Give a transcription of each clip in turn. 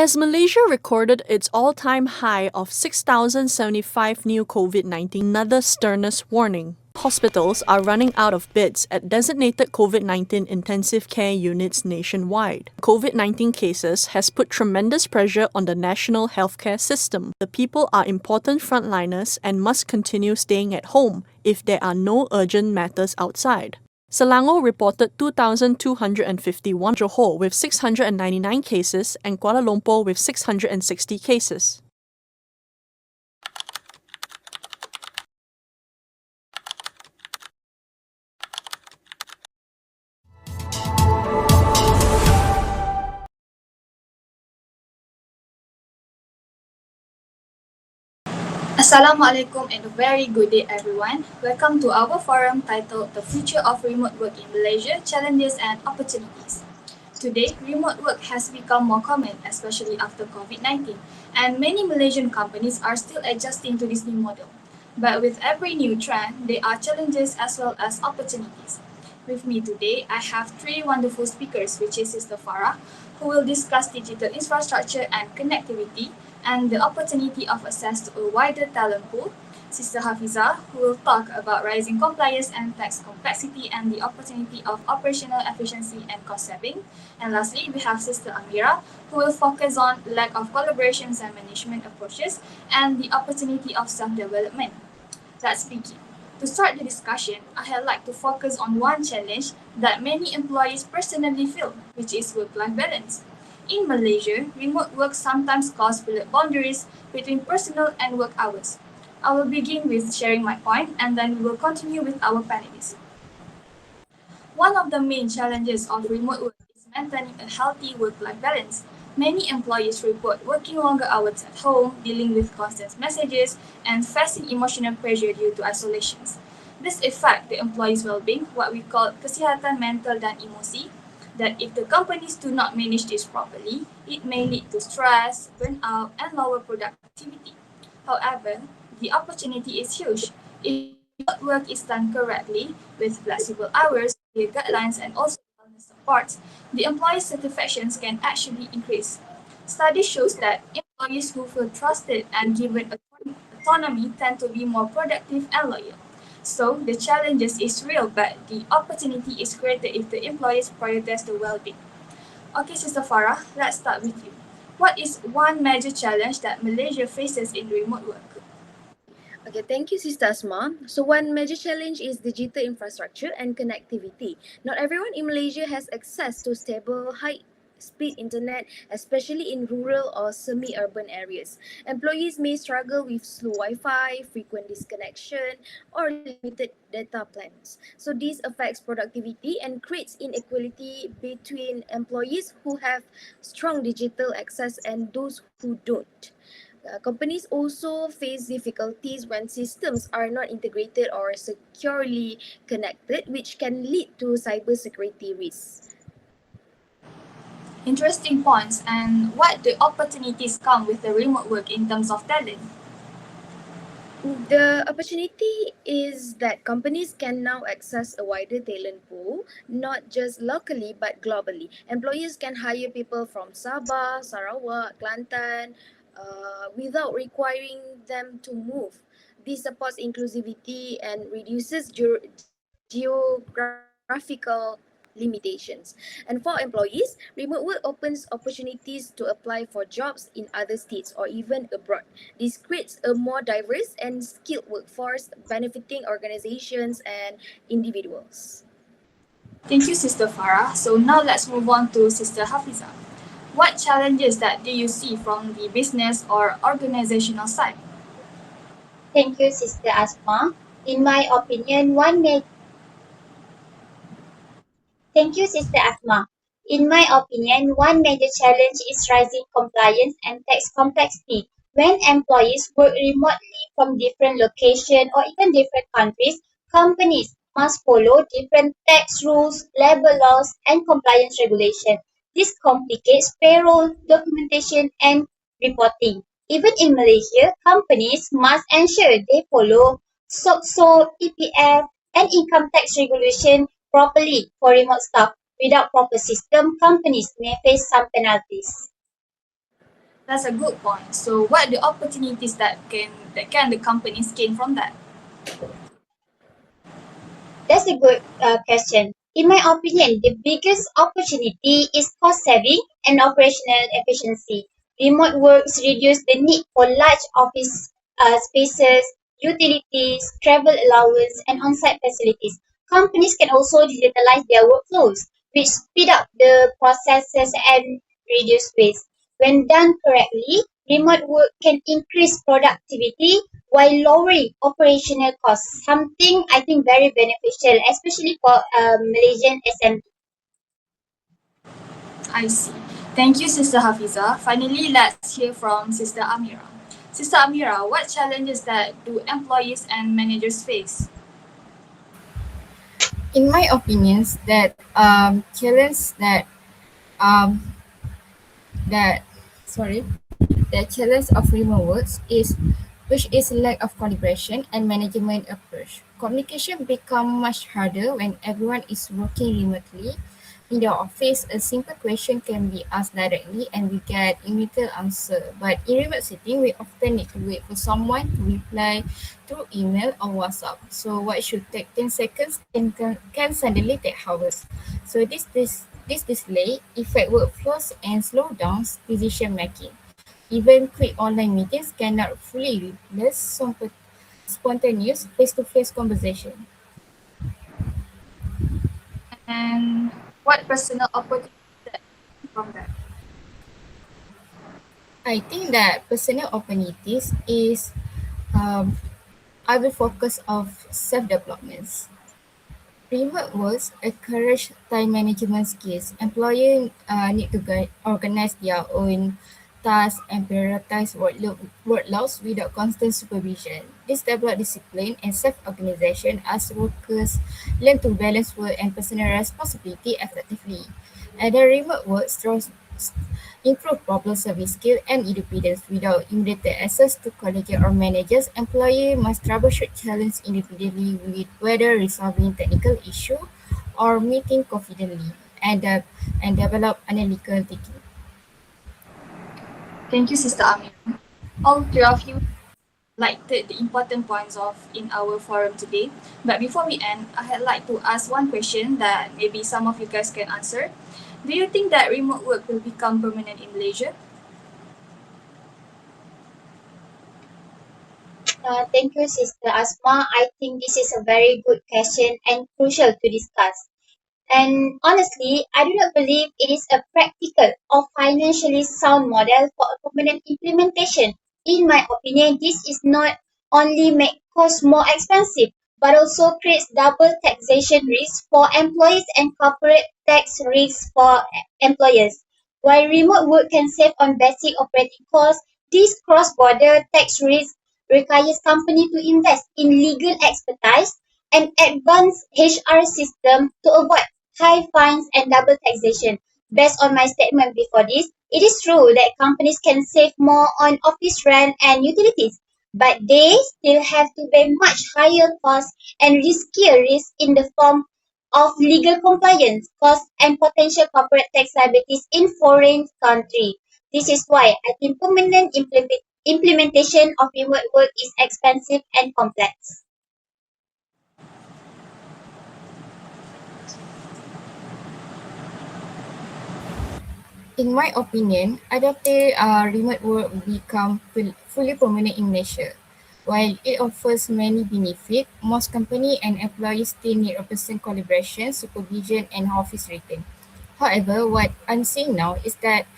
As Malaysia recorded its all-time high of 6,075 new COVID-19, another sternest warning. Hospitals are running out of beds at designated COVID-19 intensive care units nationwide. COVID-19 cases has put tremendous pressure on the national healthcare system. The people are important frontliners and must continue staying at home if there are no urgent matters outside. Selangor reported 2,251, Johor with 699 cases, and Kuala Lumpur with 660 cases. Assalamualaikum and a very good day everyone. Welcome to our forum titled The Future of Remote Work in Malaysia, Challenges and Opportunities. Today, remote work has become more common, especially after COVID-19, and many Malaysian companies are still adjusting to this new model. But with every new trend, there are challenges as well as opportunities. With me today, I have three wonderful speakers, which is Sister Farah, who will discuss digital infrastructure and connectivity, and the opportunity of access to a wider talent pool, Sister Hafiza, who will talk about rising compliance and tax complexity and the opportunity of operational efficiency and cost saving. And lastly, we have Sister Amira, who will focus on lack of collaborations and management approaches and the opportunity of self-development. Let's begin. To start the discussion, I had like to focus on one challenge that many employees personally feel, which is work-life balance. In Malaysia, remote work sometimes causes blurred boundaries between personal and work hours. I will begin with sharing my point and then we will continue with our panelists. One of the main challenges of remote work is maintaining a healthy work-life balance. Many employees report working longer hours at home, dealing with constant messages, and facing emotional pressure due to isolations. This affects the employee's well-being, what we call kesihatan mental dan emosi, that if the companies do not manage this properly, it may lead to stress, burnout, and lower productivity. However, the opportunity is huge. If work is done correctly, with flexible hours, clear guidelines, and also wellness support, the employee satisfactions can actually increase. Study shows that employees who feel trusted and given autonomy tend to be more productive and loyal. So the challenges is real, but the opportunity is greater if the employees prioritize the well-being. Okay, Sister Farah, let's start with you. What is one major challenge that Malaysia faces in remote work? Okay, thank you, Sister Asma. So one major challenge is digital infrastructure and connectivity. Not everyone in Malaysia has access to stable, high-speed internet, especially in rural or semi-urban areas. Employees may struggle with slow Wi-Fi, frequent disconnection, or limited data plans. So this affects productivity and creates inequality between employees who have strong digital access and those who don't. Companies also face difficulties when systems are not integrated or securely connected, which can lead to cybersecurity risks. Interesting points. And what the opportunities come with the remote work in terms of talent? The opportunity is that companies can now access a wider talent pool, not just locally but globally. Employers can hire people from Sabah, Sarawak, Kelantan, without requiring them to move. This supports inclusivity and reduces geographical limitations. And for employees, remote work opens opportunities to apply for jobs in other states or even abroad. This creates a more diverse and skilled workforce, benefiting organizations and individuals. Thank you, Sister Farah. So now let's move on to Sister Hafiza. What challenges that do you see from the business or organizational side? Thank you, Sister Asma. In my opinion, Thank you, Sister Asma. In my opinion, one major challenge is rising compliance and tax complexity. When employees work remotely from different locations or even different countries, companies must follow different tax rules, labor laws, and compliance regulations. This complicates payroll, documentation, and reporting. Even in Malaysia, companies must ensure they follow SOXO, EPF, and income tax regulation properly for remote staff. Without proper system, companies may face some penalties. That's a good point. So, what are the opportunities that can the companies gain from that? That's a good question. In my opinion, the biggest opportunity is cost saving and operational efficiency. Remote works reduce the need for large office spaces, utilities, travel allowance, and on-site facilities. Companies can also digitalize their workflows, which speed up the processes and reduce waste. When done correctly, remote work can increase productivity while lowering operational costs, something I think very beneficial, especially for Malaysian SME. I see. Thank you, Sister Hafiza. Finally, let's hear from Sister Amira. Sister Amira, what challenges that do employees and managers face? In my opinions, that challenge um, that sorry the challenge of remote works is which is lack of collaboration and management approach. Communication become much harder when everyone is working remotely. In the office, a simple question can be asked directly and we get immediate answer. But in remote setting, we often need to wait for someone to reply through email or WhatsApp. So what should take 10 seconds can suddenly take hours. So this delay affect workflows and slow down decision making. Even quick online meetings cannot fully replace spontaneous face-to-face conversation. And what personal opportunities that from that? I think that personal opportunities is I will focus of self-developments. Remote works encourage time management skills. Employees need to organize their own tasks and prioritize workloads without constant supervision. This develops discipline and self-organization as workers learn to balance work and personal responsibility effectively. And the remote work improve problem-solving skill and independence without immediate access to colleagues or managers. Employee must troubleshoot challenges independently with whether resolving technical issue or meeting confidently and develop analytical thinking. Thank you, Sister Amira. All three of you highlighted the important points of in our forum today. But before we end, I'd like to ask one question that maybe some of you guys can answer. Do you think that remote work will become permanent in Malaysia? Thank you, Sister Asma. I think this is a very good question and crucial to discuss. And honestly, I do not believe it is a practical or financially sound model for a permanent implementation. In my opinion, this is not only make costs more expensive, but also creates double taxation risk for employees and corporate tax risks for employers. While remote work can save on basic operating costs, this cross-border tax risk requires company to invest in legal expertise and advanced HR system to avoid high fines and double taxation. Based on my statement before this, it is true that companies can save more on office rent and utilities, but they still have to pay much higher costs and riskier risks in the form of legal compliance, costs, and potential corporate tax liabilities in foreign countries. This is why I think permanent implementation of remote work is expensive and complex. In my opinion, adaptive remote work will become fully permanent in Malaysia. While it offers many benefits, most companies and employees still need a person collaboration, supervision, and office return. However, what I'm seeing now is that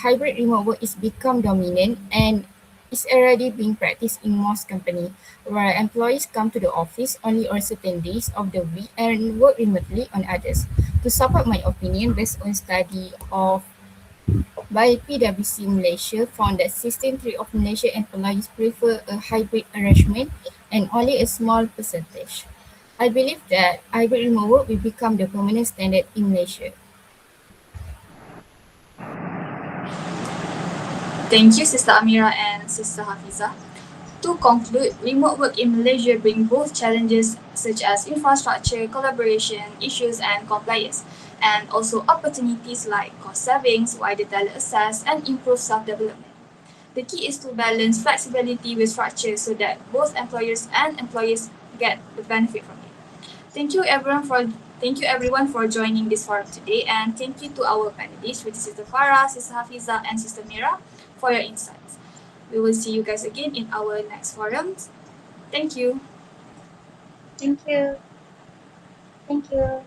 hybrid remote work is become dominant and is already being practiced in most companies, where employees come to the office only on certain days of the week and work remotely on others. To support my opinion, based on study of by PwC Malaysia found that 16.3 of Malaysian employees prefer a hybrid arrangement and only a small percentage. I believe that hybrid remote work will become the permanent standard in Malaysia. Thank you, Sister Amira and Sister Hafiza. To conclude, remote work in Malaysia brings both challenges such as infrastructure, collaboration, issues, and compliance, and also opportunities like cost savings, wider talent access, and improved self-development. The key is to balance flexibility with structure so that both employers and employees get the benefit from it. Thank you everyone for joining this forum today, and thank you to our panelists, which is Sister Farah, Sister Hafiza, and Sister Mira, for your insights. We will see you guys again in our next forums. Thank you. Thank you. Thank you.